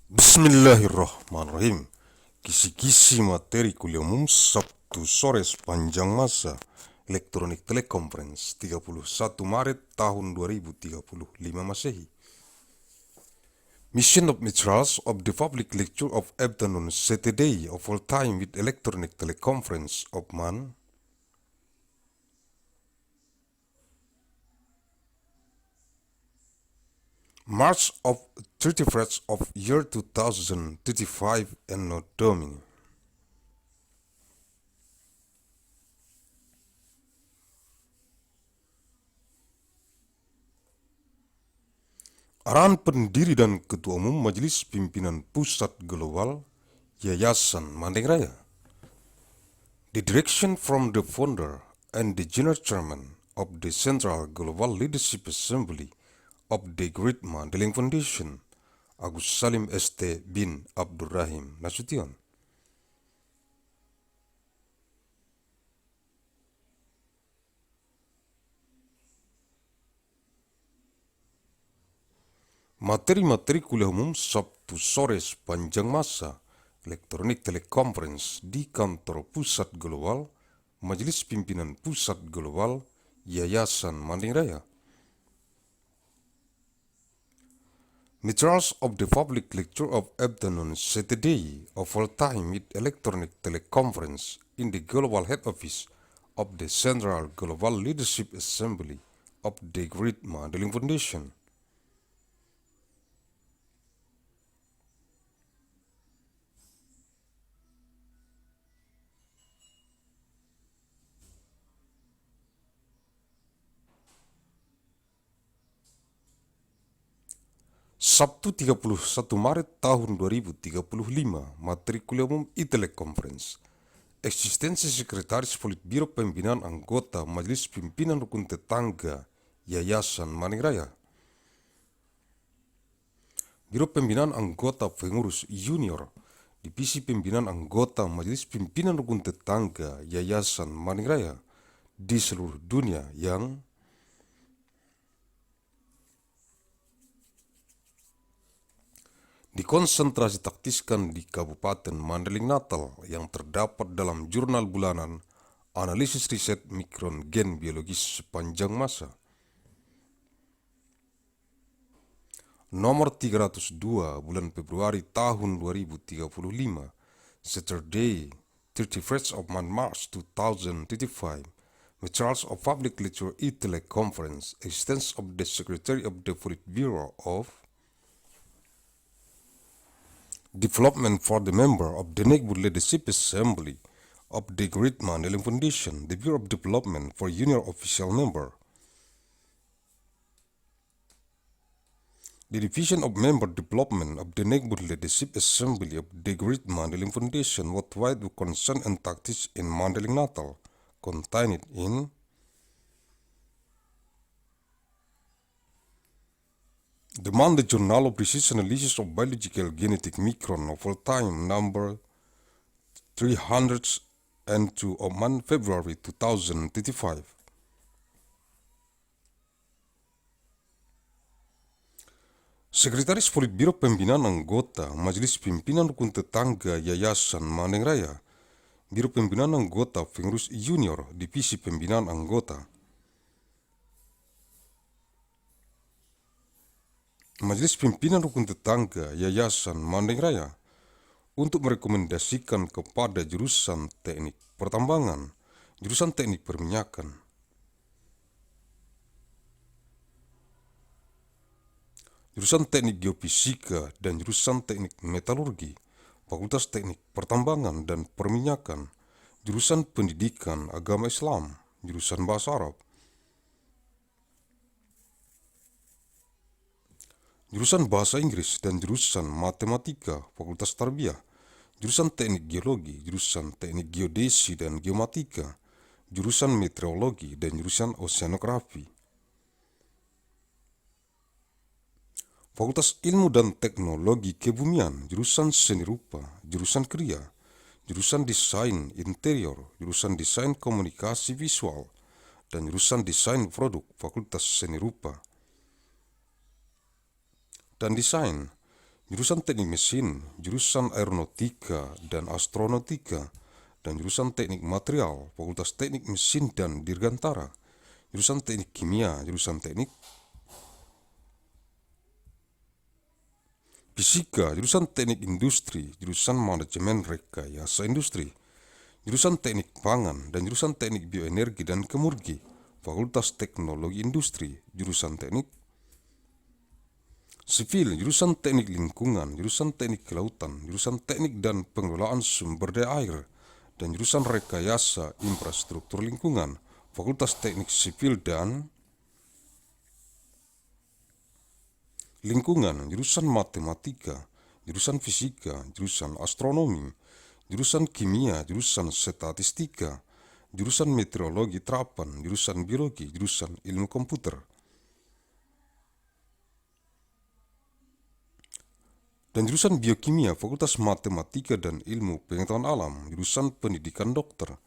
Bismillahirrahmanirrahim. Kisi-kisi materi kuliah umum Sabtu sore sepanjang masa elektronik teleconference 31 Maret tahun 2035 Masehi. Mission of materials of the public lecture of afternoon Saturday of all time with electronic teleconference of March of 31st of year 2035 ANNO DOMINI. Arahan Pendiri dan Ketua Umum Majelis Pimpinan Pusat Global Yayasan Mandailing Raya. The direction from the founder and the general chairman of the Central Global Leadership Assembly of the Great Mandailing Foundation, Agussalim St. bin Abdur Rahim Nasution. Materi-materi kuliah umum Sabtu sore sepanjang masa elektronik teleconference di kantor Pusat Global Majelis Pimpinan Pusat Global Yayasan Mandailing Raya. Materials of the public lecture of afternoon Saturday of all time with electronic teleconference in the global head office of the Central Global Leadership Assembly of the Great Mandailing Foundation. Sabtu 31 Maret tahun 2035, materi kuliah umum e-teleconference. Eksistensi Sekretaris Politbiro Pimpinan Anggota Majelis Pimpinan Rukun Tetangga Yayasan Mandailing Raya. Biro Pimpinan Anggota Pengurus Junior, Divisi Pimpinan Anggota Majelis Pimpinan Rukun Tetangga Yayasan Mandailing Raya di seluruh dunia yang dikonsentrasi taktiskan di Kabupaten Mandailing Natal yang terdapat dalam jurnal bulanan Analisis Riset Mikron Gen Biologis Sepanjang Masa nomor 302 bulan Februari tahun 2035, Saturday 31st of March 2035. Materials of Public Lecture e-Teleconference, existence of the Secretary of the Politburo of Development for the member of the Neighborhood Leadership Assembly of the Great Mandailing Foundation, the Bureau of Development for Junior Official Member, the Division of Member Development of the Neighborhood Leadership Assembly of the Great Mandailing Foundation worldwide with concern and tactics in Mandailing Natal, contained in the Monday Journal of Precision Analysis of Biological Genetic Micron of all time number 302 of February 2035. Sekretaris Politbiro Pimpinan Anggota Majelis Pimpinan Rukun Tetangga Yayasan Mandailing Raya, Biro Pimpinan Anggota Pengurus Junior, Divisi Pimpinan Anggota Majelis Pimpinan Rukun Tetangga Yayasan Mandailing Raya untuk merekomendasikan kepada jurusan teknik pertambangan, jurusan teknik perminyakan, jurusan teknik geofisika dan jurusan teknik metalurgi, Fakultas Teknik Pertambangan dan Perminyakan, jurusan pendidikan agama Islam, jurusan bahasa Arab, jurusan bahasa Inggris dan jurusan matematika, Fakultas Tarbiyah, jurusan teknik geologi, jurusan teknik geodesi dan geomatika, jurusan meteorologi dan jurusan oceanografi, Fakultas Ilmu dan Teknologi Kebumian, jurusan Seni Rupa, jurusan Kriya, jurusan Desain Interior, jurusan Desain Komunikasi Visual, dan jurusan Desain Produk, Fakultas Seni Rupa dan Desain, jurusan teknik mesin, jurusan aeronautika dan astronautika, dan jurusan teknik material, fakultas teknik mesin dan dirgantara, jurusan teknik kimia, jurusan teknik fisika, jurusan teknik industri, jurusan manajemen rekayasa industri, jurusan teknik pangan, dan jurusan teknik bioenergi dan kemurgi, fakultas teknologi industri, jurusan teknik sipil, jurusan teknik lingkungan, jurusan teknik kelautan, jurusan teknik dan pengelolaan sumber daya air, dan jurusan rekayasa infrastruktur lingkungan, fakultas teknik sipil dan lingkungan, jurusan matematika, jurusan fisika, jurusan astronomi, jurusan kimia, jurusan statistika, jurusan meteorologi terapan, jurusan biologi, jurusan ilmu komputer, dan jurusan biokimia, fakultas matematika dan ilmu pengetahuan alam, jurusan pendidikan dokter,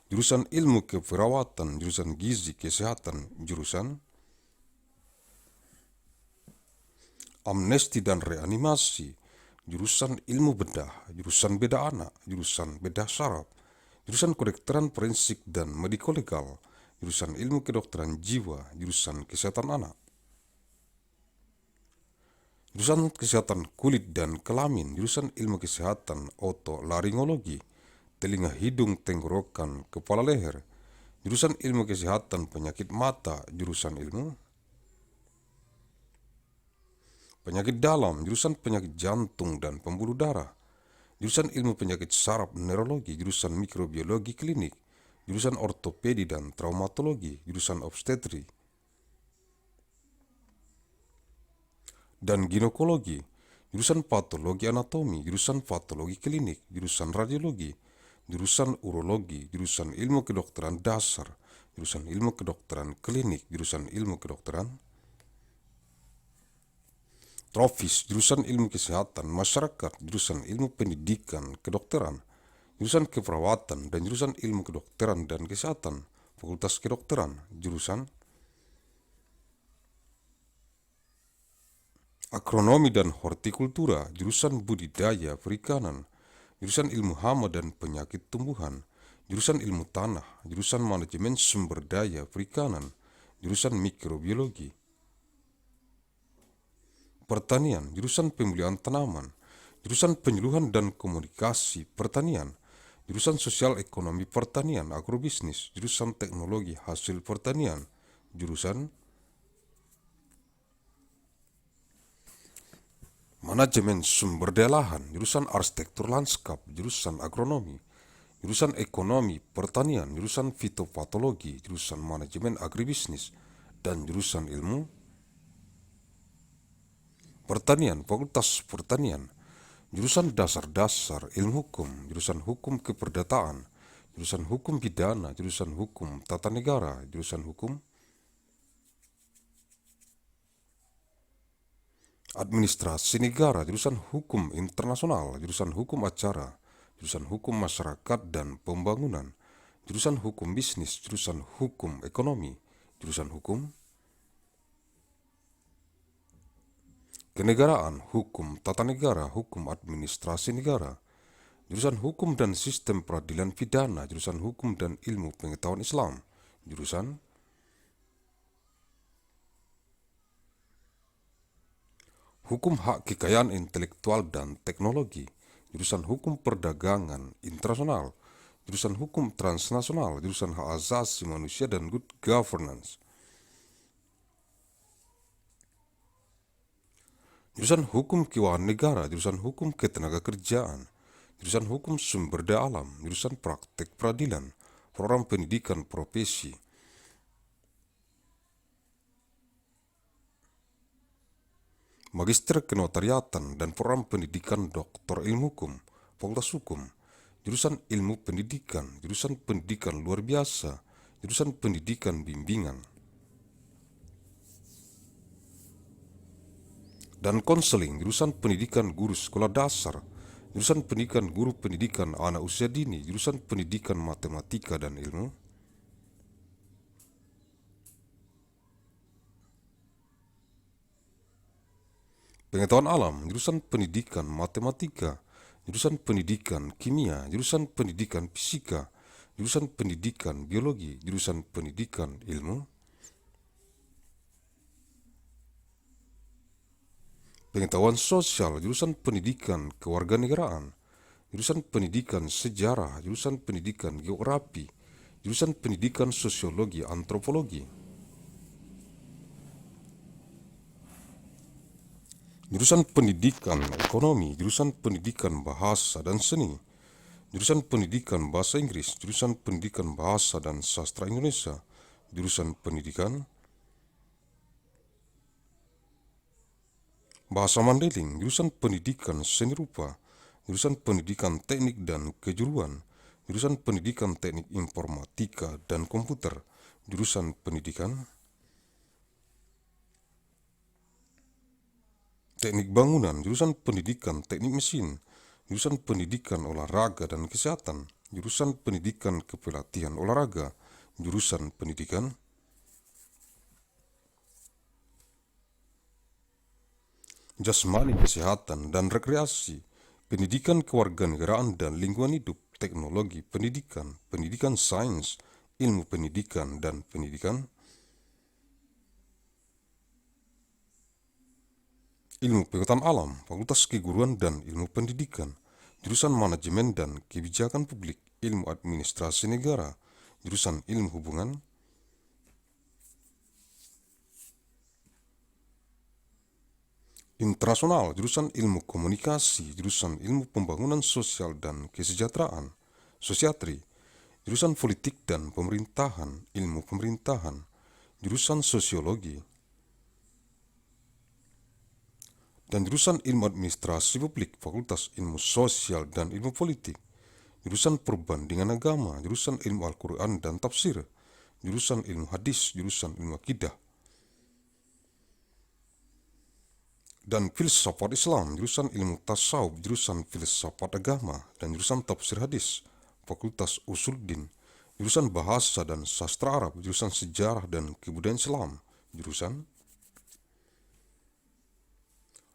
jurusan ilmu keperawatan, jurusan gizi kesehatan, jurusan amnesti dan reanimasi, jurusan ilmu bedah, jurusan bedah anak, jurusan bedah saraf, jurusan kedokteran forensik dan mediko-legal, jurusan ilmu kedokteran jiwa, jurusan kesehatan anak, jurusan kesehatan kulit dan kelamin, jurusan ilmu kesehatan otolaringologi, telinga, hidung, tenggorokan, kepala, leher, jurusan ilmu kesehatan penyakit mata, jurusan ilmu penyakit dalam, jurusan penyakit jantung dan pembuluh darah, jurusan ilmu penyakit saraf neurologi, jurusan mikrobiologi klinik, jurusan ortopedi dan traumatologi, jurusan obstetri dan ginekologi, jurusan patologi anatomi, jurusan patologi klinik, jurusan radiologi, jurusan urologi, jurusan ilmu kedokteran dasar, jurusan ilmu kedokteran klinik, jurusan ilmu kedokteran Trofis, jurusan ilmu kesehatan masyarakat, jurusan ilmu pendidikan kedokteran, jurusan keperawatan dan jurusan ilmu kedokteran dan kesehatan, fakultas kedokteran, jurusan agronomi dan hortikultura, jurusan budidaya perikanan, jurusan ilmu hama dan penyakit tumbuhan, jurusan ilmu tanah, jurusan manajemen sumber daya perikanan, jurusan mikrobiologi, pertanian, jurusan pemulihan tanaman, jurusan penyuluhan dan komunikasi pertanian, jurusan sosial ekonomi pertanian, agrobisnis, jurusan teknologi hasil pertanian, jurusan manajemen sumber daya lahan, jurusan arsitektur lanskap, jurusan agronomi, jurusan ekonomi pertanian, jurusan fitopatologi, jurusan manajemen agribisnis, dan jurusan ilmu pertanian, fakultas pertanian, jurusan dasar-dasar ilmu hukum, jurusan hukum keperdataan, jurusan hukum pidana, jurusan hukum tata negara, jurusan hukum administrasi negara, jurusan hukum internasional, jurusan hukum acara, jurusan hukum masyarakat dan pembangunan, jurusan hukum bisnis, jurusan hukum ekonomi, jurusan hukum kenegaraan, hukum tata negara, hukum administrasi negara, jurusan hukum dan sistem peradilan pidana, jurusan hukum dan ilmu pengetahuan Islam, jurusan hukum hak kekayaan intelektual dan teknologi, jurusan hukum perdagangan internasional, jurusan hukum transnasional, jurusan hak asasi manusia dan good governance, jurusan hukum keuangan negara, jurusan hukum ketenagakerjaan, jurusan hukum sumber daya alam, jurusan praktek peradilan, program pendidikan profesi, magister kenotariatan dan program pendidikan doktor ilmu hukum, fakultas hukum, jurusan ilmu pendidikan, jurusan pendidikan luar biasa, jurusan pendidikan bimbingan, dan konseling, jurusan pendidikan guru sekolah dasar, jurusan pendidikan guru pendidikan anak usia dini, jurusan pendidikan matematika dan ilmu Pengetahuan alam, jurusan pendidikan matematika, jurusan pendidikan kimia, jurusan pendidikan fisika, jurusan pendidikan biologi, jurusan pendidikan ilmu. Pengetahuan sosial, jurusan pendidikan kewarganegaraan, jurusan pendidikan sejarah, jurusan pendidikan geografi, jurusan pendidikan sosiologi, antropologi. Jurusan pendidikan ekonomi, jurusan pendidikan bahasa dan seni, jurusan pendidikan bahasa Inggris, jurusan pendidikan bahasa dan sastra Indonesia, jurusan pendidikan bahasa Mandailing, jurusan pendidikan seni rupa, jurusan pendidikan teknik dan kejuruan, jurusan pendidikan teknik informatika dan komputer, jurusan pendidikan teknik bangunan, jurusan pendidikan teknik mesin, jurusan pendidikan olahraga dan kesehatan, jurusan pendidikan kepelatihan olahraga, jurusan pendidikan jasmani kesehatan dan rekreasi, pendidikan kewarganegaraan dan lingkungan hidup, teknologi pendidikan, pendidikan sains, ilmu pendidikan dan pendidikan, ilmu pengetahuan alam, fakultas keguruan dan ilmu pendidikan, jurusan manajemen dan kebijakan publik, ilmu administrasi negara, jurusan ilmu hubungan, internasional, jurusan ilmu komunikasi, jurusan ilmu pembangunan sosial dan kesejahteraan, sosiatri, jurusan politik dan pemerintahan, ilmu pemerintahan, jurusan sosiologi, dan jurusan ilmu administrasi publik, fakultas ilmu sosial dan ilmu politik, jurusan perbandingan agama, jurusan ilmu Al-Quran dan tafsir, jurusan ilmu hadis, jurusan ilmu akidah, dan filsafat Islam, jurusan ilmu tasawuf, jurusan filsafat agama, dan jurusan tafsir hadis, fakultas usuluddin, jurusan bahasa dan sastra Arab, jurusan sejarah dan kebudayaan Islam, jurusan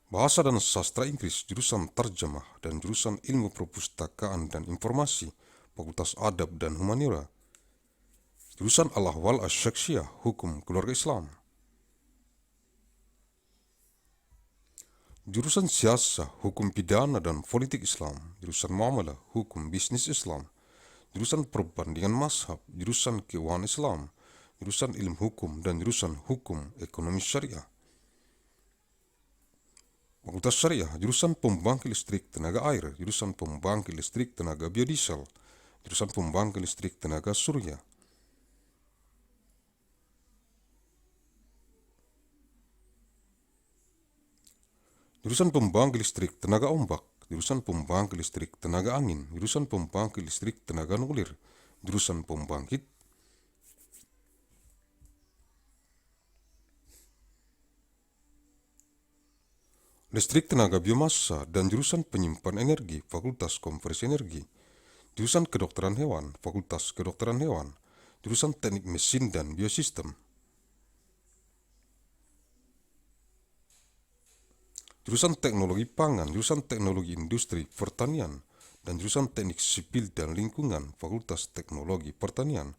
bahasa dan sastra Inggris, jurusan terjemah, dan jurusan ilmu perpustakaan dan informasi, fakultas adab dan humaniora, jurusan al-ahwal asy-syakhsiyah, hukum keluarga Islam, jurusan siasah, hukum pidana dan politik Islam, jurusan muamalah, hukum bisnis Islam, jurusan perbandingan mazhab, jurusan keuangan Islam, jurusan ilmu hukum dan jurusan hukum ekonomi syariah, fakultas syariah, jurusan pembangkit listrik tenaga air, jurusan pembangkit listrik tenaga biodiesel, jurusan pembangkit listrik tenaga surya, jurusan pembangkit listrik tenaga ombak, jurusan pembangkit listrik tenaga angin, jurusan pembangkit listrik tenaga nuklir, jurusan pembangkit listrik tenaga biomasa dan jurusan penyimpan energi, fakultas konversi energi, jurusan kedokteran hewan, fakultas kedokteran hewan, jurusan teknik mesin dan biosistem, jurusan teknologi pangan, jurusan teknologi industri pertanian, dan jurusan teknik sipil dan lingkungan, fakultas teknologi pertanian,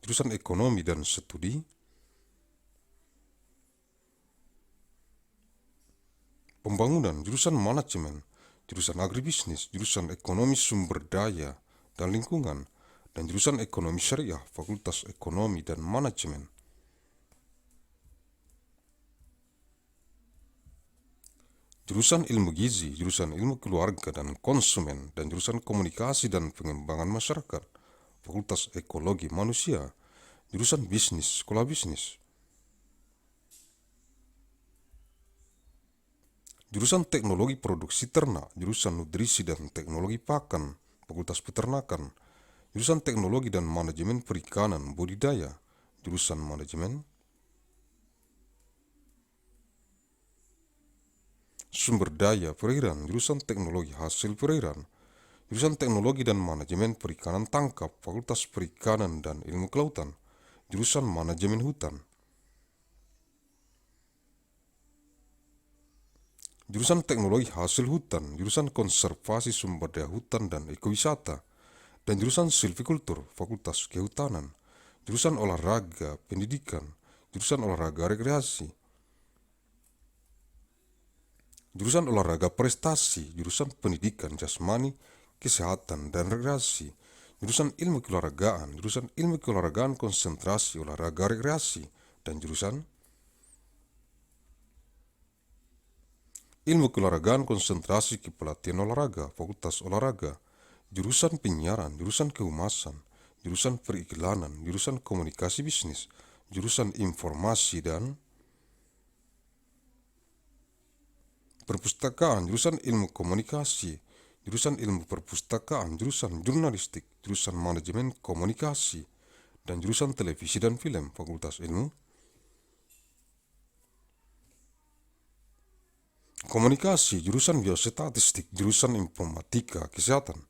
jurusan ekonomi dan studi, pembangunan, jurusan manajemen, jurusan agribisnis, jurusan ekonomi sumber daya dan lingkungan, dan jurusan ekonomi syariah, fakultas ekonomi dan manajemen, jurusan ilmu gizi, jurusan ilmu keluarga dan konsumen, dan jurusan komunikasi dan pengembangan masyarakat, fakultas ekologi manusia, jurusan bisnis, sekolah bisnis, jurusan teknologi produksi ternak, jurusan nutrisi dan teknologi pakan, fakultas peternakan, jurusan teknologi dan manajemen perikanan budidaya, jurusan manajemen sumber daya perairan, jurusan teknologi hasil perairan, jurusan teknologi dan manajemen perikanan tangkap, fakultas perikanan dan ilmu kelautan, jurusan manajemen hutan, jurusan teknologi hasil hutan, jurusan konservasi sumber daya hutan dan ekowisata, dan jurusan silvikultur, fakultas kehutanan, jurusan olahraga, pendidikan, jurusan olahraga rekreasi, jurusan olahraga prestasi, jurusan pendidikan jasmani, kesehatan, dan rekreasi, jurusan ilmu keolahragaan, jurusan ilmu keolahragaan konsentrasi olahraga rekreasi, dan jurusan ilmu keolahragaan konsentrasi kepelatihan olahraga, fakultas olahraga, jurusan penyiaran, jurusan kehumasan, jurusan periklanan, jurusan komunikasi bisnis, jurusan informasi dan perpustakaan, jurusan ilmu komunikasi, jurusan ilmu perpustakaan, jurusan jurnalistik, jurusan manajemen komunikasi, dan jurusan televisi dan film, fakultas ilmu komunikasi, jurusan biostatistik, jurusan informatika kesehatan,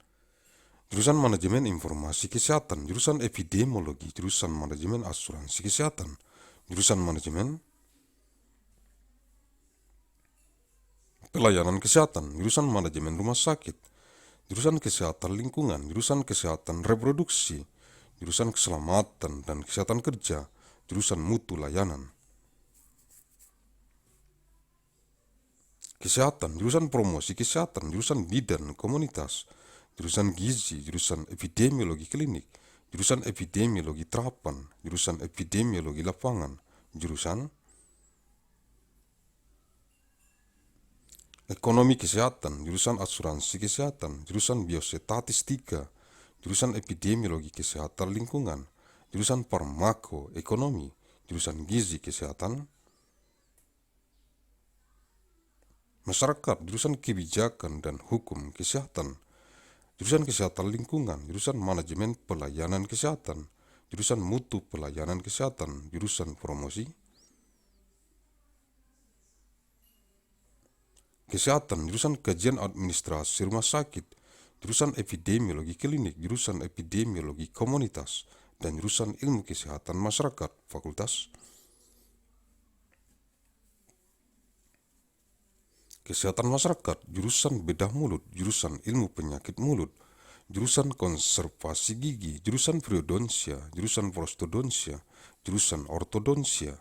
jurusan manajemen informasi kesehatan, jurusan epidemiologi, jurusan manajemen asuransi kesehatan, jurusan manajemen pelayanan kesehatan, jurusan manajemen rumah sakit, jurusan kesehatan lingkungan, jurusan kesehatan reproduksi, jurusan keselamatan dan kesehatan kerja, jurusan mutu layanan kesehatan, jurusan promosi kesehatan, jurusan bidan komunitas, jurusan gizi, jurusan epidemiologi klinik, jurusan epidemiologi terapan, jurusan epidemiologi lapangan, jurusan ekonomi kesehatan, jurusan asuransi kesehatan, jurusan biostatistika, jurusan epidemiologi kesehatan lingkungan, jurusan farmako ekonomi, jurusan gizi kesehatan masyarakat, jurusan kebijakan dan hukum kesehatan, jurusan kesehatan lingkungan, jurusan manajemen pelayanan kesehatan, jurusan mutu pelayanan kesehatan, jurusan promosi kesehatan, jurusan kajian administrasi rumah sakit, jurusan epidemiologi klinik, jurusan epidemiologi komunitas, dan jurusan ilmu kesehatan masyarakat, fakultas kesehatan masyarakat, jurusan bedah mulut, jurusan ilmu penyakit mulut, jurusan konservasi gigi, jurusan periodonsia, jurusan prostodonsia, jurusan ortodonsia,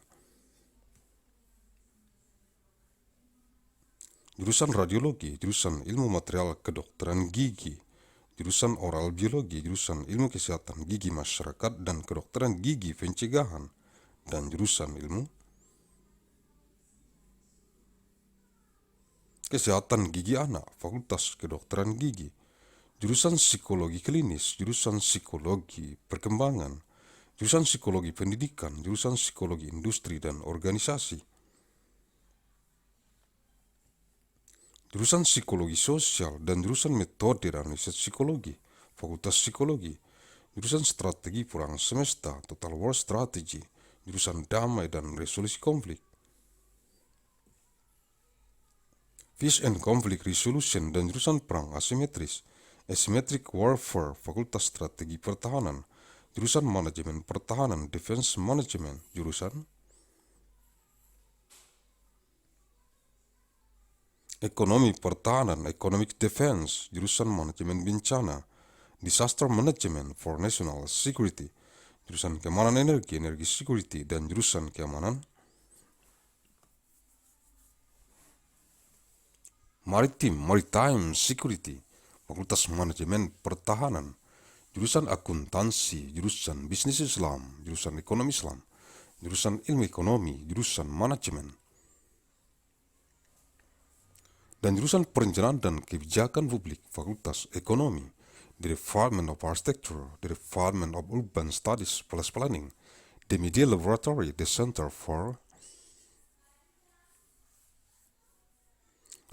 jurusan radiologi, jurusan ilmu material kedokteran gigi, jurusan oral biologi, jurusan ilmu kesehatan gigi masyarakat dan kedokteran gigi pencegahan, dan jurusan ilmu kesehatan gigi anak, fakultas kedokteran gigi, jurusan psikologi klinis, jurusan psikologi perkembangan, jurusan psikologi pendidikan, jurusan psikologi industri dan organisasi, jurusan psikologi sosial dan jurusan metode dan riset psikologi, fakultas psikologi, jurusan strategi perang semesta, total war strategy, jurusan damai dan resolusi konflik, Peace and Conflict Resolution dan jurusan perang asimetris, Asymmetric Warfare, fakultas strategi pertahanan, jurusan manajemen pertahanan, Defense Management, jurusan ekonomi pertahanan, Economic Defense, jurusan manajemen bencana, Disaster Management for National Security, jurusan keamanan energi, Energy Security, dan jurusan keamanan Maritime Security, fakultas manajemen pertahanan, jurusan akuntansi, jurusan bisnis Islam, jurusan ekonomi Islam, jurusan ilmu ekonomi, jurusan manajemen, dan jurusan perencanaan dan kebijakan publik, fakultas ekonomi, the Department of Architecture, the Department of Urban Studies plus Planning, the Media Laboratory, the Center for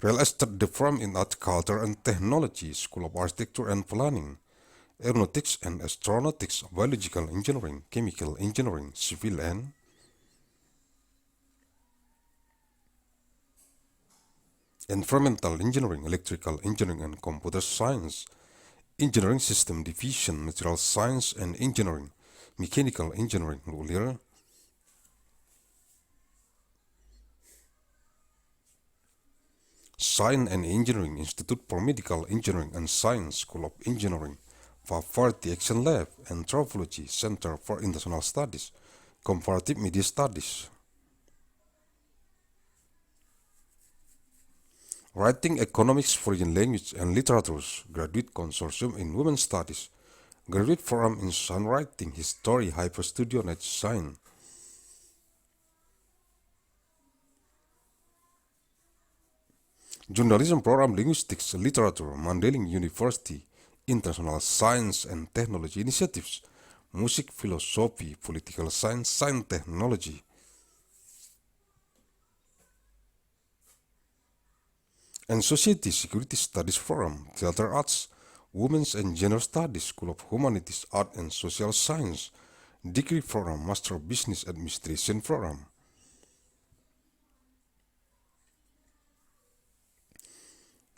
Real Estate Department in Agriculture and Technology, School of Architecture and Planning, Aeronautics and Astronautics, Biological Engineering, Chemical Engineering, Civil and Environmental Engineering, Electrical Engineering and Computer Science, Engineering System Division, Material Science and Engineering, Mechanical Engineering, nuclear, Science and Engineering Institute for Medical Engineering and Science School of Engineering, Faculty Action Lab, Anthropology Center for International Studies, Comparative Media Studies. Writing Economics, Foreign Language and Literatures, Graduate Consortium in Women's Studies, Graduate Forum in Songwriting, History, Hyper Studio Net Science. Journalism Program Linguistics, Literature, Mandailing University, International Science and Technology Initiatives, Music, Philosophy, Political Science, Science Technology. And Society Security Studies Forum, Theater Arts, Women's and Gender Studies, School of Humanities, Art and Social Science, Degree Program, Master of Business Administration Program.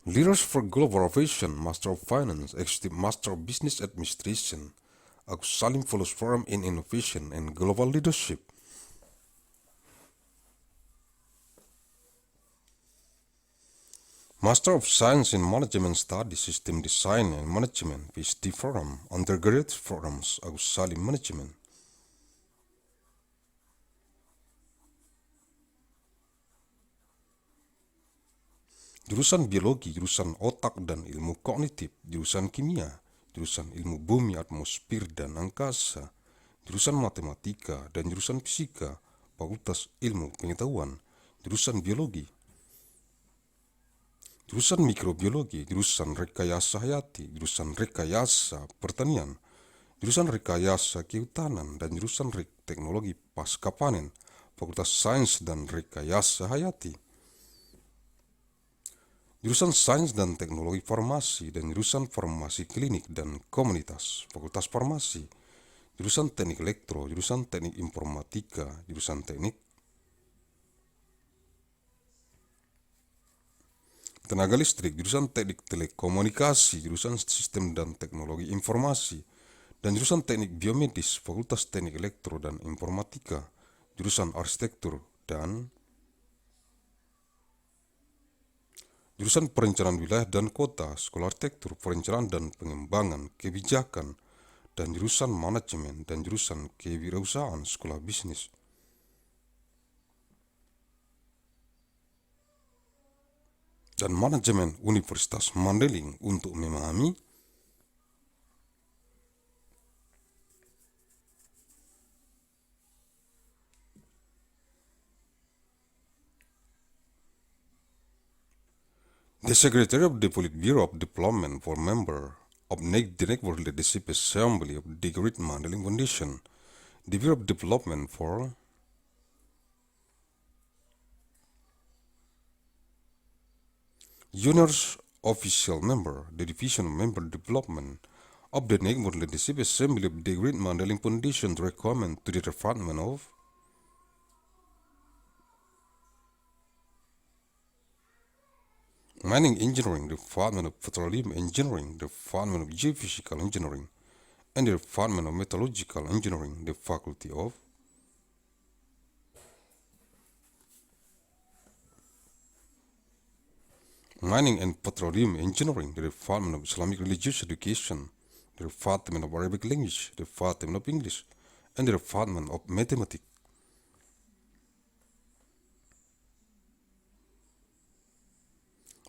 Leaders for Globalization, Master of Finance, Executive Master of Business Administration, Agussalim Fellows Forum in Innovation and Global Leadership. Master of Science in Management Studies, System Design and Management, PhD Forum, Undergraduate Forums, Agussalim Management. Jurusan Biologi, jurusan Otak dan Ilmu Kognitif, jurusan Kimia, jurusan Ilmu Bumi, Atmosfer dan Angkasa, jurusan Matematika dan jurusan Fisika, Fakultas Ilmu Pengetahuan, jurusan Biologi, jurusan Mikrobiologi, jurusan Rekayasa Hayati, jurusan Rekayasa Pertanian, jurusan Rekayasa Kehutanan, dan jurusan Teknologi Pasca Panen, Fakultas Sains dan Rekayasa Hayati. Jurusan Sains dan Teknologi Farmasi dan jurusan Farmasi Klinik dan Komunitas, Fakultas Farmasi, jurusan Teknik Elektro, jurusan Teknik Informatika, jurusan Teknik Tenaga Listrik, jurusan Teknik Telekomunikasi, jurusan Sistem dan Teknologi Informasi, dan jurusan Teknik Biomedis, Fakultas Teknik Elektro dan Informatika, jurusan Arsitektur dan jurusan Perencanaan Wilayah dan Kota, Sekolah Arsitektur, Perencanaan dan Pengembangan Kebijakan, dan jurusan Manajemen dan jurusan Kewirausahaan, Sekolah Bisnis. Dan Manajemen Universitas Mandailing untuk memahami the Secretary of the Politburo of Development for Member of the Network Leadership Assembly of the Great Mandailing Foundation, the Bureau of Development for Juniors Official Member, the Division of Member Development of the Network Leadership Assembly of the Great Mandailing Foundation to recommend to the Department of Mining Engineering, the Department of Petroleum Engineering, the Department of Geophysical Engineering, and the Department of Metallurgical Engineering, the Faculty of Mining and Petroleum Engineering, the Department of Islamic Religious Education, the Department of Arabic Language, the Department of English, and the Department of Mathematics.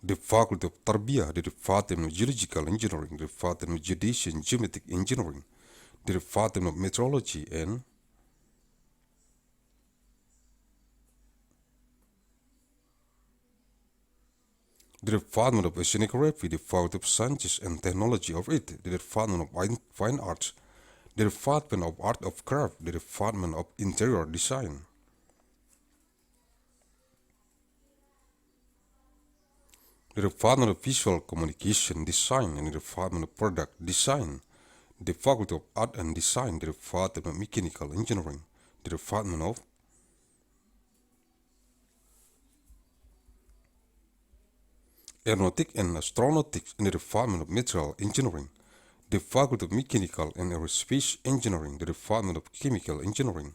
The Faculty of Tarbiyah, the Department of Geological Engineering, the Department of Geodesy and Geometric Engineering, the Department of Meteorology, and the Department of Oceanography, the Faculty of Sciences and Technology of it, the Department of Fine Arts, the Department of Art of Craft, the Department of Interior Design. The Department of Visual Communication Design and the Department of Product Design, the Faculty of Art and Design, the Department of Mechanical Engineering, the Department of Aeronautics and Astronautics, and the Department of Material Engineering, the Faculty of Mechanical and Aerospace Engineering, the Department of Chemical Engineering.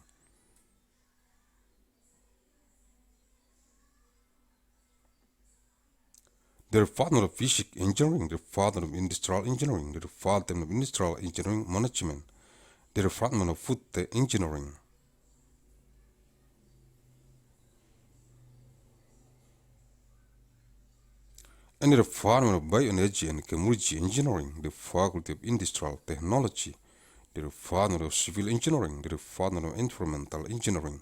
the Department of Physics Engineering, the Department of Industrial Engineering, the Department of Industrial Engineering Management, the Department of Food Engineering. And the Department of Bioenergy and Chemistry Engineering, the Faculty of Industrial Technology, the Department of Civil Engineering, the Department of Environmental Engineering.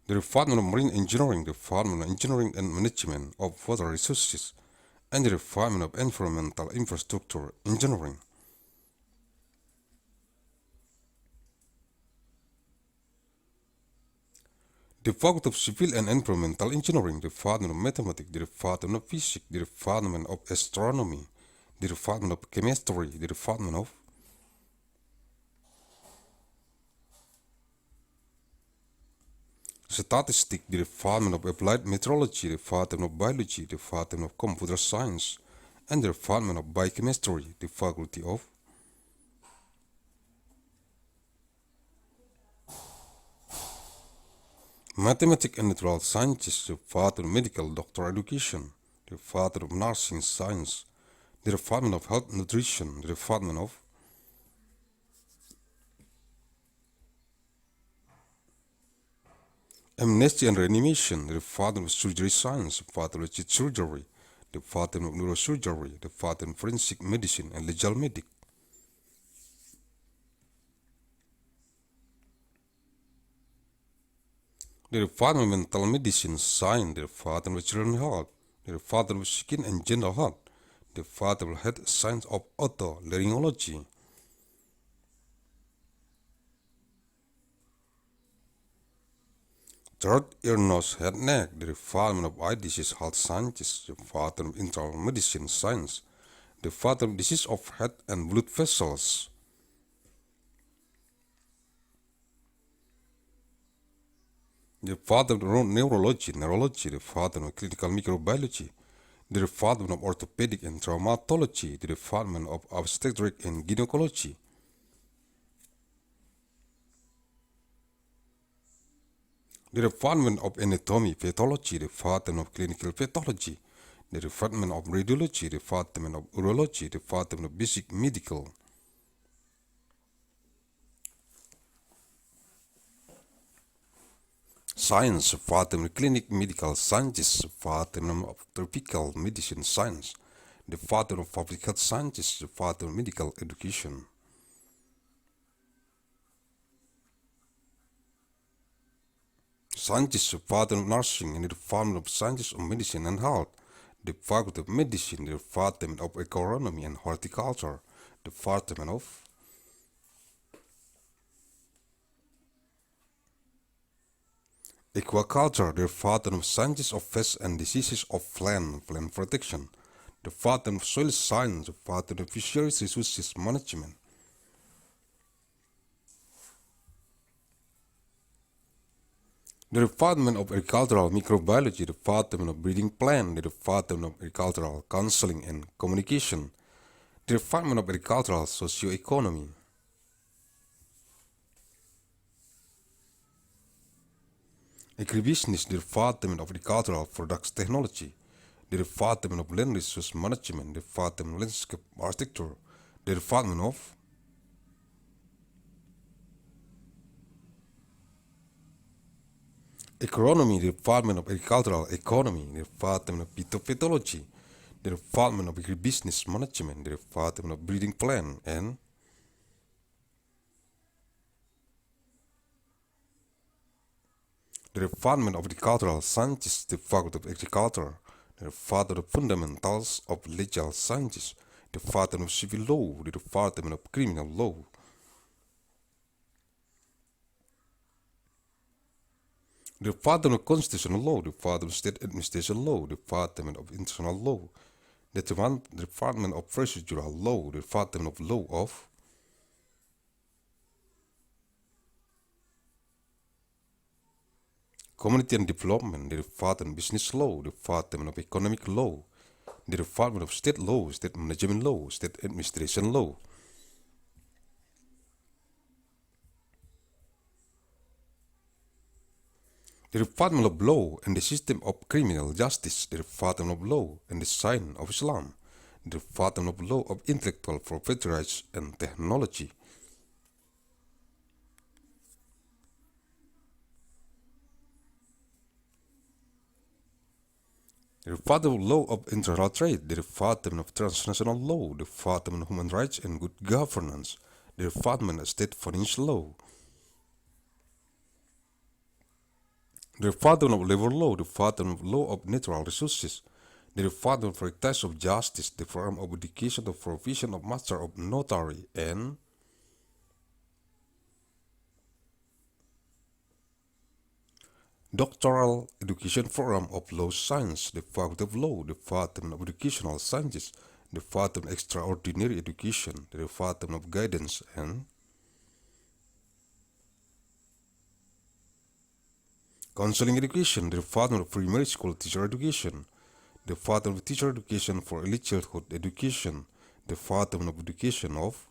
The Department of Marine Engineering, the Department of Engineering and Management of Water Resources, and the Department of Environmental Infrastructure Engineering. The Faculty of Civil and Environmental Engineering, the Department of Mathematics, the Department of Physics, the Department of Astronomy, the Department of Chemistry, the Department of Statistics, the Department of Applied Meteorology, the Department of Biology, the Department of Computer Science, and the Department of Biochemistry, the Faculty of Mathematics and Natural Sciences, the Department of Medical Doctor Education, the Department of Nursing Science, the Department of Health Nutrition, the Department of Amnesty and Reanimation, the Department of Surgery Science, the Pathology Surgery, the Department of Neurosurgery, the Department of Forensic Medicine and Legal Medic. The Department of Mental Medicine, Science, the Department of Children's Health, the Department of Skin and Gender Health, the Department of Health Science of Otolaryngology. Third, ear, nose, head, neck, the Department of Eye Disease Health Sciences, the Department of Internal Medicine Science, the Department of Disease of Head and Blood Vessels. The Department of Neurology, the Department of Clinical Microbiology, the Department of Orthopedic and Traumatology, the Department of Obstetric and Gynecology. The Department of Anatomy Pathology, the Department of Clinical Pathology, the Department of Radiology, the Department of Urology, the Department of Basic Medical. Science, Department of Clinic Medical Sciences, Department of Tropical Medicine Science, Department of Public Health Sciences, Department of Medical Education. Scientists, Department of Nursing, and the Department of Sciences of Medicine and Health, the Faculty of Medicine, the Department of Agronomy and Horticulture, the Department of Aquaculture, the Department of Sciences of Pests and Diseases of Plant Protection, the Department of Soil Science, the Department of Fisheries Resources Management. The Department of Agricultural Microbiology, the Department of Breeding Plant, the Department of Agricultural Counseling and Communication, the Department of Agricultural Socioeconomy. Agribusiness, the Department of Agricultural Products Technology, the Department of Land Resource Management, the Department of Landscape Architecture, the Department of Agronomy, the Department of Agricultural Economy, the Department of Phytopathology, the Department of Agribusiness Management, the Department of Breeding Plant, and the Department of Agricultural Sciences, the Faculty of Agriculture, the Department of Fundamentals of Legal Sciences, the Department of Civil Law, the Department of Criminal Law. The Department of Constitutional Law, the Department of State Administration Law, the Department of International Law, the Department of Procedural Law, the Department of Law of Community and Development, the Department of Business Law, the Department of Economic Law, the Department of State Law, State Management Law, State Administration Law. the Department of Law and the System of Criminal Justice, the Department of Law and the Science of Islam, the Department of Law of Intellectual Property Rights and Technology, the Department of Law of International Trade, the Department of Transnational Law, the Department of Human Rights and Good Governance, the Department of State Financial Law, the Department of Labor Law, the Department of Law of Natural Resources, the Department of Practice of Justice, the Program of Education, the Provision of Master of Notary, and Doctoral Education Program of Law Science, the Faculty of Law, the Department of Educational Sciences, the Department of Extraordinary Education, the Department of Guidance, and Counseling Education, the Department of Primary School Teacher Education, the Department of Teacher Education for Early Childhood Education, the Department of Education of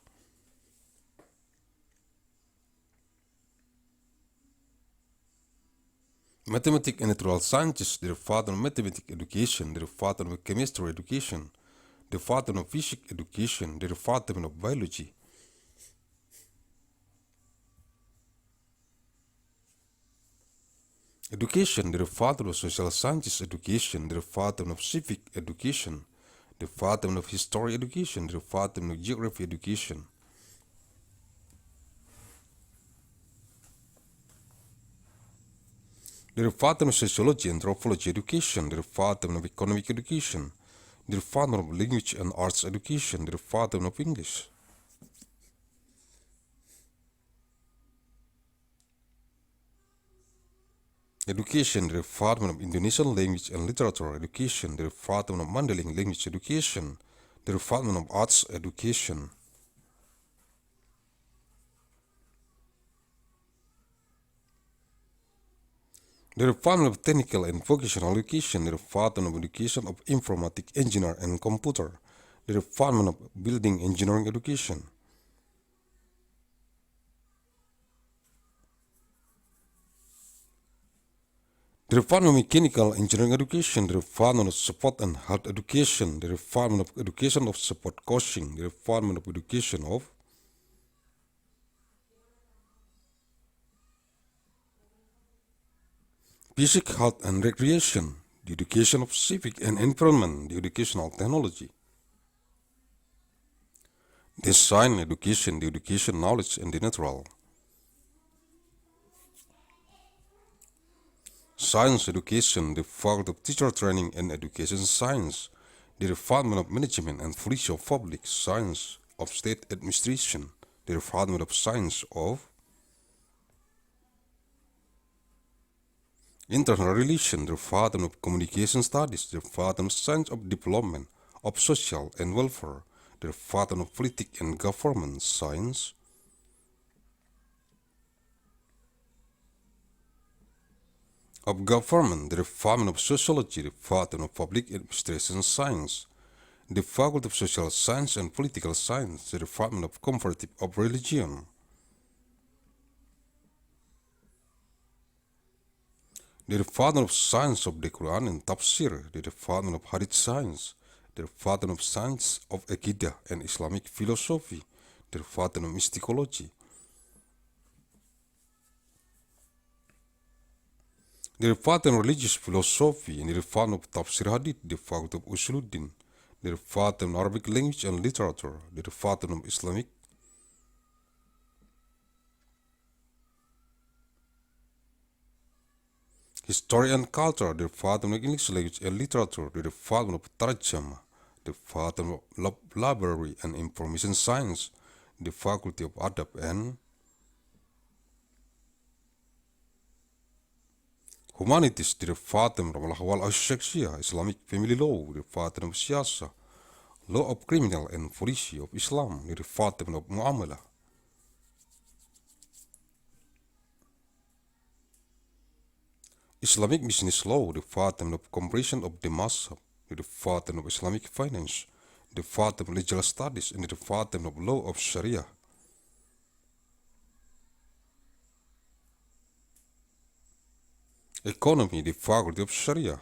Mathematics and Natural Sciences, the Department of Mathematics Education, the Department of Chemistry Education, the Department of Physics Education, the Department of Biology, Education, the Department of Social Sciences Education, the Department of Civic Education, the Department of History Education, the Department of Geography Education, the Department of Sociology and Anthropology Education, the Department of Economic Education, the Department of Language and Arts Education, the Department of English, Education, the Department of Indonesian Language and Literature Education, the Department of Mandailing Language Education, the Department of Arts Education, the Department of Technical and Vocational Education, the Department of Education of Informatic Engineer and Computer, the Department of Building Engineering Education, the Department of Mechanical Engineering Education, the Department of Sport and Health Education, the Department of Education of Sport Coaching, the Department of Education of Physic, Health and Recreation, the Education of Civic and Environment, the Educational Technology, Design Education, the Education Knowledge and the Natural, Science Education, the Faculty of Teacher Training and Education Science, the Department of Management and Policy of Public Science of State Administration, the Department of Science of International Relations, the Department of Communication Studies, the Department of Science of Development, of Social and Welfare, the Department of Politics and Government Science, of Government, the Department of Sociology, the Department of Public Administration Science, the Faculty of Social Science and Political Science, the Department of Comparative of Religion, the Department of Science of the Quran and Tafsir, the Department of Hadith Science, the Department of Science of Aqidah and Islamic Philosophy, the Department of Mysticology, the Department of Religious Philosophy and the Department of Tafsir Hadith, the Faculty of Usuluddin, the Department of Arabic Language and Literature, the Department of Islamic History and Culture, the Department of English Language and Literature, the Department of Tarjama, the Department of Library and Information Science, the Faculty of Adab and Humanities, the Department of Al-Ahwal al-Shakhsiyah, Islamic Family Law, the Department of Siyasa, Law of Criminal and Policy of Islam, the Department of Muamalah, Islamic Business Law, the Department of Comparison of the MASA, the Department of Islamic Finance, the Department of Legal Studies, and the Department of Law of Sharia, Economy, the Faculty of Sharia,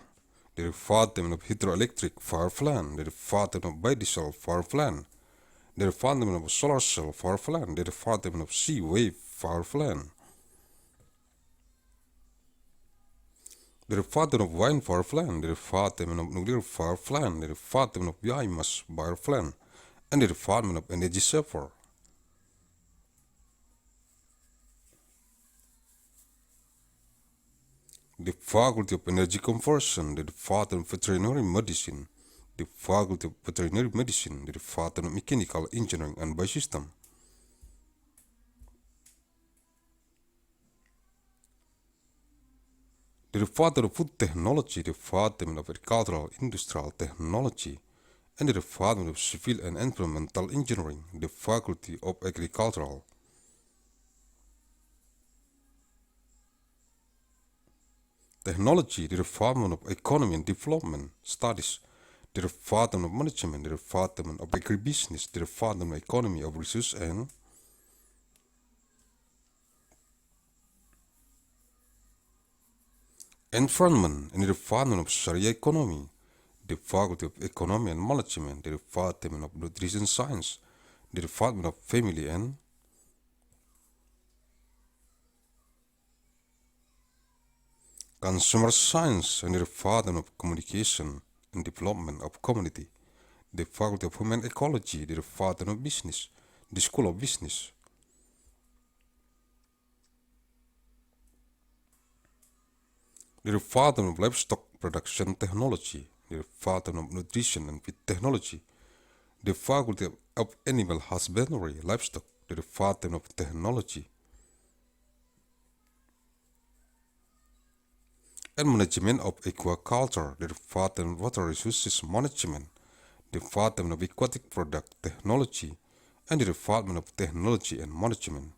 the Department of Hydroelectric Power Plant, the Department of Biodiesel Power Plant, the Department of Solar Cell Power Plant, the Department of Sea Wave Power Plant, the Department of Wind Power Plant, the Department of Nuclear Power Plant, the Department of Biomass Power Plant, and the Department of Energy Saver. The Faculty of Energy Conversion, the Department of Veterinary Medicine, the Faculty of Veterinary Medicine, the Department of Mechanical Engineering and Biosystem. The Department of Food Technology, the Department of Agricultural Industrial Technology, and the Department of Civil and Environmental Engineering, the Faculty of Agricultural. Technology, the Department of Economy and Development Studies, the Department of Management, the Department of Agribusiness, the Department of Economy of Resource and Environment, and the Department of Sharia Economy, the Faculty of Economy and Management, the Department of Nutrition Science, the Department of Family and Consumer Science, and the Department of Communication and Development of Community, the Faculty of Human Ecology, the Department of Business, the School of Business. The Department of Livestock Production Technology, the Department of Nutrition and Feed Technology, the Faculty of Animal Husbandry, Livestock, the Department of Technology and Management of Aquaculture, the Department of Water Resources Management, the Department of Aquatic Product Technology, and the Department of Technology and Management.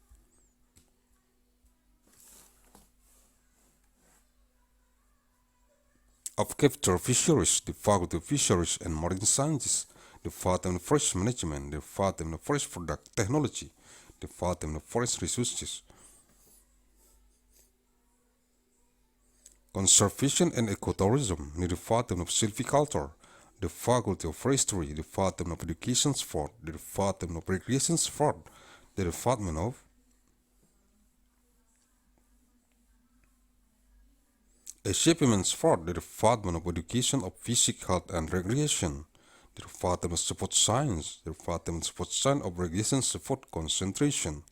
Of Capture Fisheries, the Faculty of Fisheries and Marine Sciences, the Department of Forest Management, the Department of Forest Product Technology, the Department of Forest Resources. Conservation and Ecotourism, the Department of Silviculture, the Faculty of Forestry, the Department of Education Sport, the Department of Recreation Sport, the Department of Achievement Sport, the Department of Education of Physical Health and Recreation, the Department of Sport Science, the Department of Sport Science of Recreation Sport Concentration.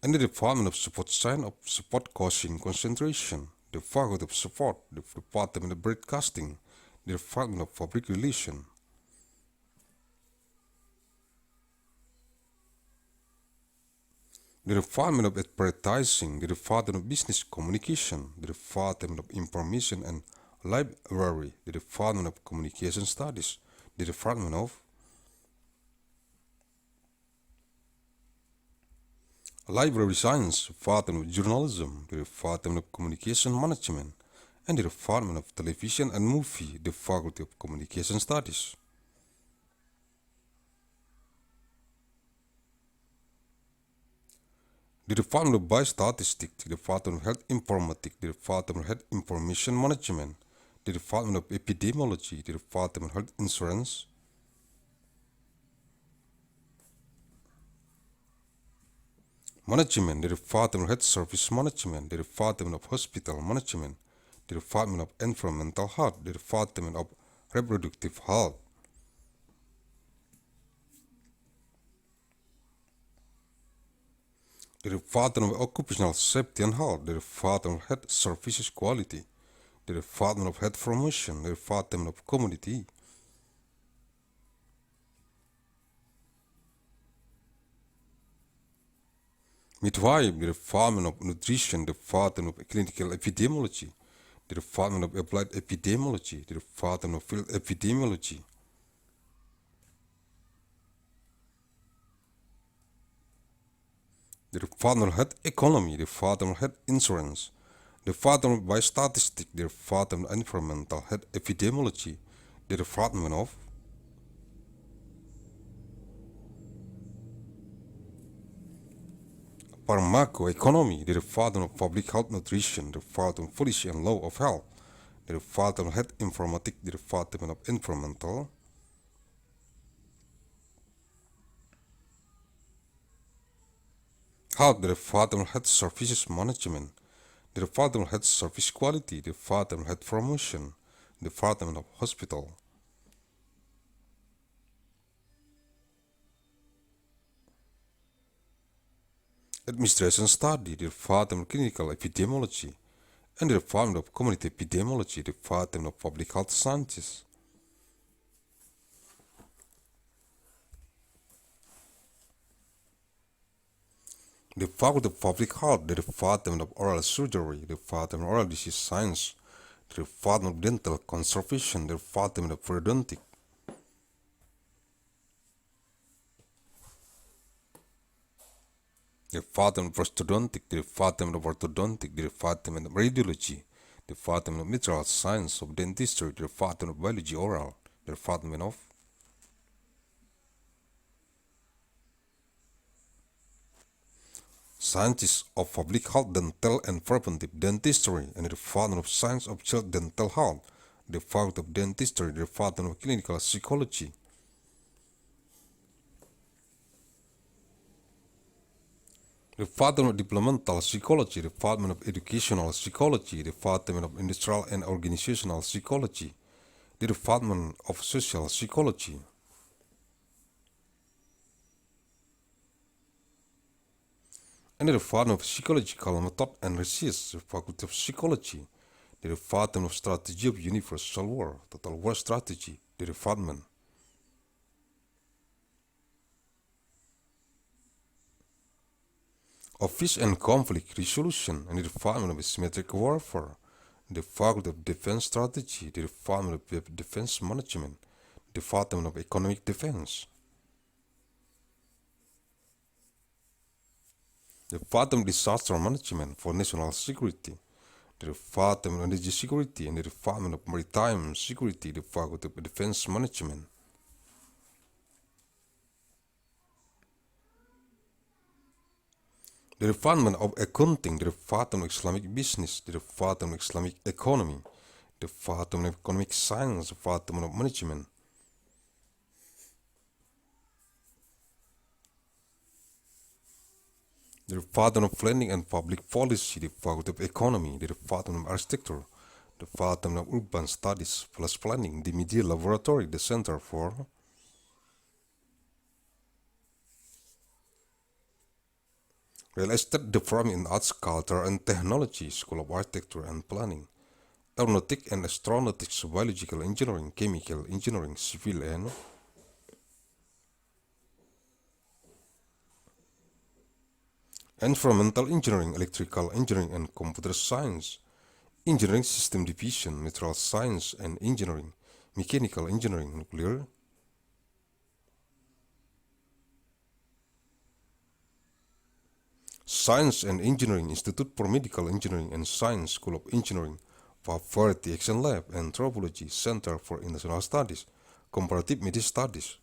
And the Department of Support Science of Support Coaching Concentration, the Faculty of Support, the Department of Broadcasting, the Department of Public Relations. The Department of Advertising, the Department of Business Communication, the Department of Information and Library, the Department of Communication Studies, the Department of Library Science, the Department of Journalism, the Department of Communication Management, and the Department of Television and Movie, the Faculty of Communication Studies. The Department of Biostatistics, the Department of Health Informatics, the Department of Health Information Management, the Department of Epidemiology, the Department of Health Insurance, Management, the Department of Health Service Management, the Department of Hospital Management, the Department of Environmental Health, the Department of Reproductive Health. The Department of Occupational Safety and Health, the Department of Health Services Quality, the Department of Health Promotion, the Department of Community, Midwife, the Department of Nutrition, the Department of Clinical Epidemiology, the Department of Applied Epidemiology, the Department of Field Epidemiology. The Department of Health Economy, the Department of Health Insurance, the Department of Biostatistics, the Department of Environmental Health Epidemiology, the Department of Pharmacoeconomy, the Department of Public Health Nutrition, the Department of Policy and Law of Health, the Department of Health Informatics, the Department of Environmental, Health, the Department of Health Services Management, the Department of Health Service Quality, the Department of Health Promotion, the Department of Hospital. Administration Study, the Department of Clinical Epidemiology, and the Department of Community Epidemiology, the Department of Public Health Sciences. The Faculty of Public Health, the Department of Oral Surgery, the Department of Oral Disease Science, the Department of Dental Conservation, the Department of Periodontic. The Department of Prosthodontic, the Department of Orthodontic, the Department of Radiology, the Department of Material Science of Dentistry, the Department of Biology Oral, the Department of Scientists of Public Health, Dental and Preventive Dentistry, and the Department of Science of Child Dental Health, the Department of Dentistry, the Department of Clinical Psychology. The Department of Developmental Psychology, the Department of Educational Psychology, the Department of Industrial and Organizational Psychology, the Department of Social Psychology. And the Department of Psychological Method and Research, the Faculty of Psychology, the Department of Strategy of Universal War, Total War Strategy, the Department. Of Peace and Conflict Resolution, and the Department of Asymmetric Warfare, the Faculty of Defense Strategy, the Department of Defense Management, the Department of Economic Defense. The Department of Disaster Management for National Security, the Department of Energy Security, and the Department of Maritime Security, the Faculty of Defense Management. The Department of Accounting, the Department of Islamic Business, the Department of Islamic Economy, the Department of Economic Science, the Department of Management. The Department of Planning and Public Policy, the Faculty of Economy, the Department of Architecture, the Department of Urban Studies plus Planning, the Media Laboratory, the Center for Real Estate Department in Arts, Culture and Technology, School of Architecture and Planning, Aeronautic and Astronautics, Biological Engineering, Chemical Engineering, Civil and Environmental Engineering, Electrical Engineering and Computer Science, Engineering System Division, Material Science and Engineering, Mechanical Engineering, Nuclear, Science and Engineering Institute for Medical Engineering and Science, School of Engineering, Variety Action Lab, Anthropology, Center for International Studies, Comparative Media Studies.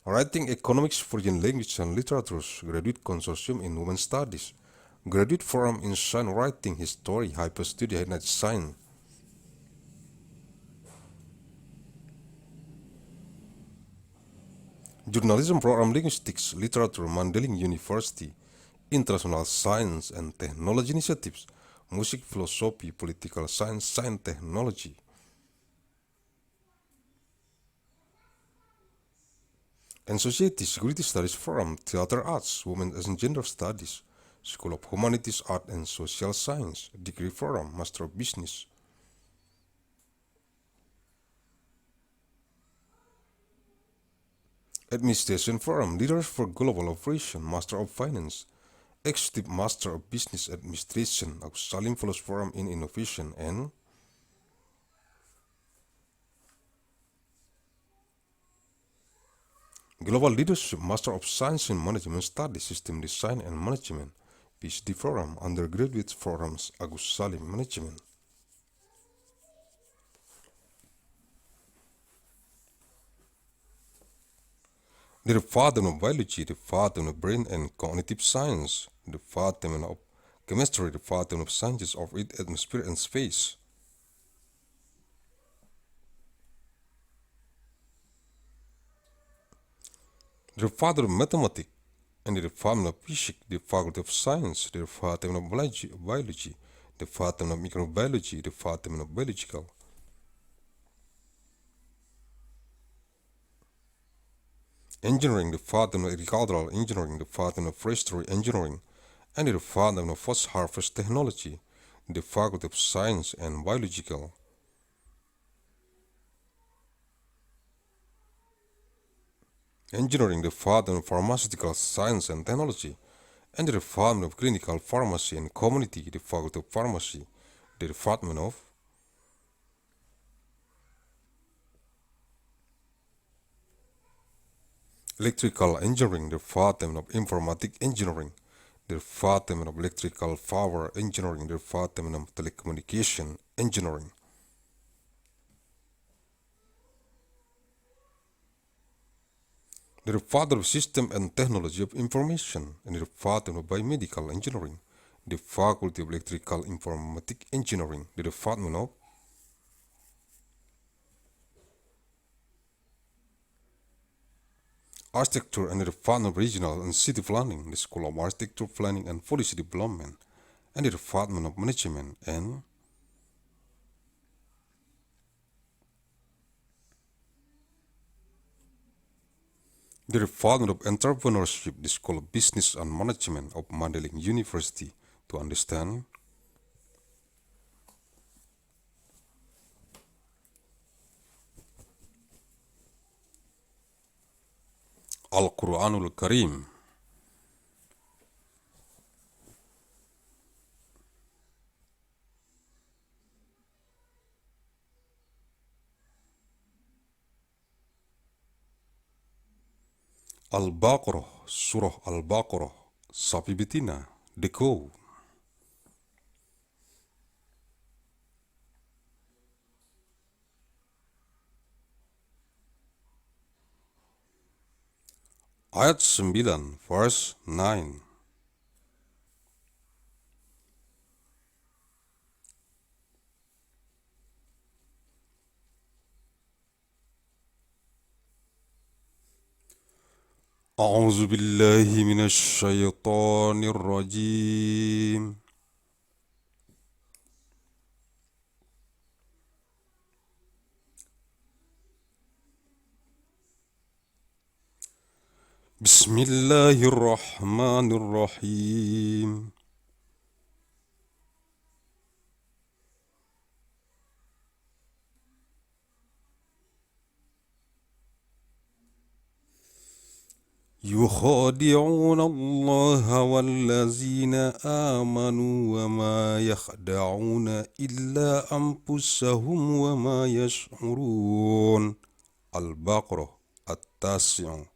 Writing Economics, Foreign Language and Literatures, Graduate Consortium in Women Studies, Graduate Forum in Science Writing History, Hyper Study Night Science. Journalism Program Linguistics, Literature, Mandailing University, International Science and Technology Initiatives, Music, Philosophy, Political Science, Science Technology. And Society Security Studies Forum, Theater Arts, Women and Gender Studies, School of Humanities, Art and Social Science, Degree Forum, Master of Business. Administration Forum, Leaders for Global Operation, Master of Finance, Executive Master of Business Administration, Agussalim Fellows Forum in Innovation, and Global Leadership, Master of Science in Management Studies, System Design and Management, PhD Forum, Undergraduate Forums, Agussalim Management. The Department of Biology, the Department of Brain and Cognitive Science, the Department of Chemistry, the Department of Sciences of Earth, Atmosphere and Space. The Department of Mathematics and the Department of Physics, the Faculty of Science, the Department of Biology, the Department of Microbiology, the Department of Biological. Engineering, the Department of Agricultural Engineering, the Department of Forestry Engineering, and the Department of Post-Harvest Technology, the Faculty of Science and Biological. Engineering, the Department of Pharmaceutical Science and Technology, and the Department of Clinical Pharmacy and Community, the Faculty of Pharmacy, the Department of Electrical Engineering, the Department of Informatic Engineering, the Department of Electrical Power Engineering, the Department of Telecommunication Engineering. The Department of System and Technology of Information, and the Department of Biomedical Engineering, the Faculty of Electrical Informatic Engineering, the Department of Architecture and the Department of Regional and City Planning, the School of Architecture, Planning and Policy Development, and the Department of Management and the Department of Entrepreneurship, the School of Business and Management of Mandailing University, to understand Al-Quranul Karim. Al-Baqarah, Surah Al-Baqarah, sapi betina, the cow. Ayat 9, verse 9. أعوذ بالله من الشيطان الرجيم. بسم الله الرحمن الرحيم. يخادعون الله والذين آمنوا وما يخدعون إلا أنفسهم وما يشعرون. Al-Baqarah At-Tasi'.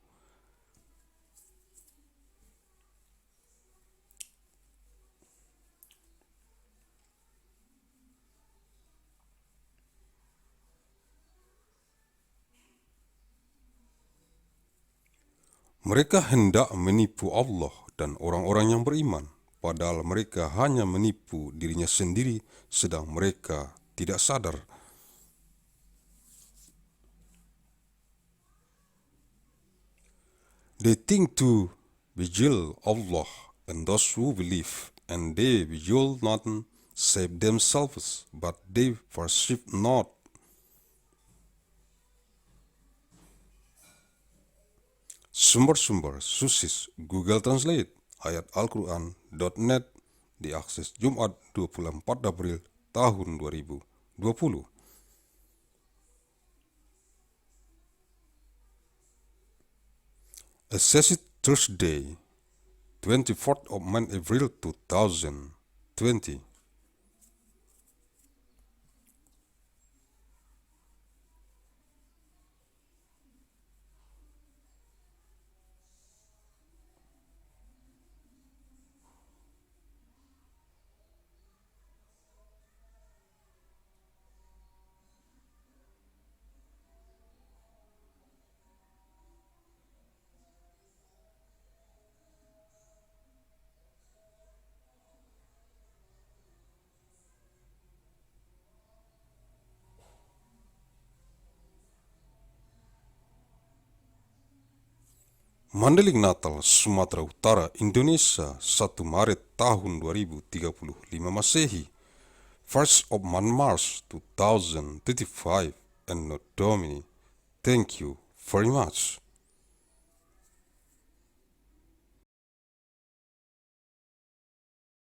Mereka hendak menipu Allah dan orang-orang yang beriman, padahal mereka hanya menipu dirinya sendiri sedang mereka tidak sadar. They think to beguile Allah and those who believe, and they beguile not save themselves, but they perceive not. Sumber-sumber Susis Google Translate ayat alquran.net diakses Jumat 24 April tahun 2020. Assessed Thursday 24th of April 2020. Mandailing Natal, Sumatera Utara, Indonesia, 1 Maret tahun 2035 Masehi, 1st of March 2035, ANNO Domini. Thank you very much.